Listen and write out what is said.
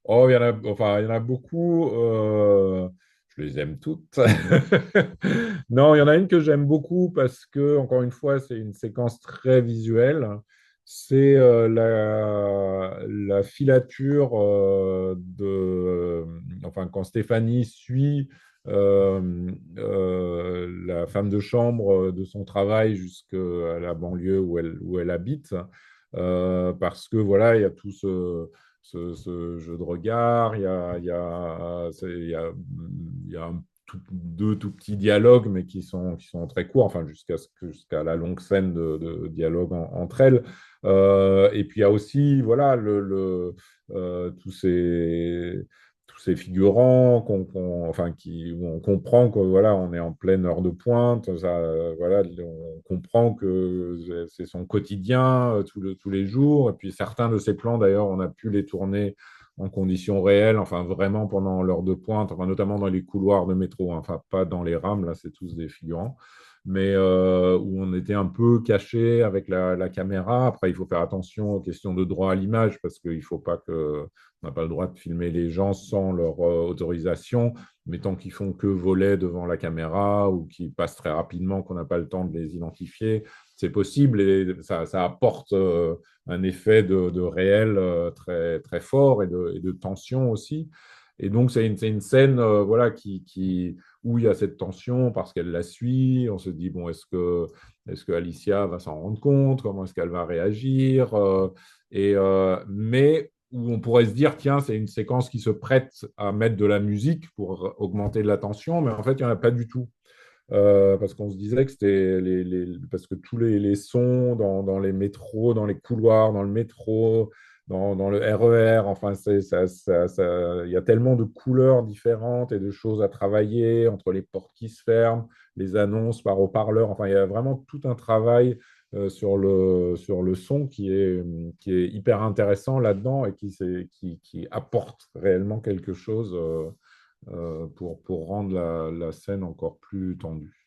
Oh, il y en a beaucoup. Je les aime toutes. Non, il y en a une que j'aime beaucoup parce que, encore une fois, c'est une séquence très visuelle. C'est la filature enfin, quand Stéphanie suit la femme de chambre de son travail jusqu'à la banlieue où elle habite. Parce que voilà, il y a tout ce jeu de regard, il y a deux tout petits dialogues, mais qui sont très courts, enfin jusqu'à la longue scène de dialogue entre elles. Et puis il y a aussi voilà, tous ces figurants enfin, où on comprend que voilà, on est en pleine heure de pointe, ça, voilà, on comprend que c'est son quotidien tous les jours. Et puis certains de ces plans, d'ailleurs, on a pu les tourner en conditions réelles, enfin vraiment pendant l'heure de pointe, enfin, notamment dans les couloirs de métro, hein, enfin pas dans les rames, là c'est tous des figurants, mais où on était un peu caché avec la caméra. Après, il faut faire attention aux questions de droit à l'image parce qu'il faut pas que on n'a pas le droit de filmer les gens sans leur autorisation, mais tant qu'ils font que voler devant la caméra ou qu'ils passent très rapidement, qu'on n'a pas le temps de les identifier, c'est possible et ça apporte un effet de réel très, très fort et de tension aussi. Et donc, c'est une scène voilà, où il y a cette tension parce qu'elle la suit. On se dit, bon, est-ce que Alicia va s'en rendre compte? Comment est-ce qu'elle va réagir? Mais où on pourrait se dire, tiens, c'est une séquence qui se prête à mettre de la musique pour augmenter de la tension, mais en fait, il n'y en a pas du tout. Parce qu'on se disait que c'était parce que tous les sons dans les métros, dans les couloirs, dans le métro, dans le RER, enfin, il y a tellement de couleurs différentes et de choses à travailler entre les portes qui se ferment, les annonces par haut-parleur. Enfin, il y a vraiment tout un travail sur le son qui est hyper intéressant là-dedans et qui apporte réellement quelque chose pour rendre la scène encore plus tendue.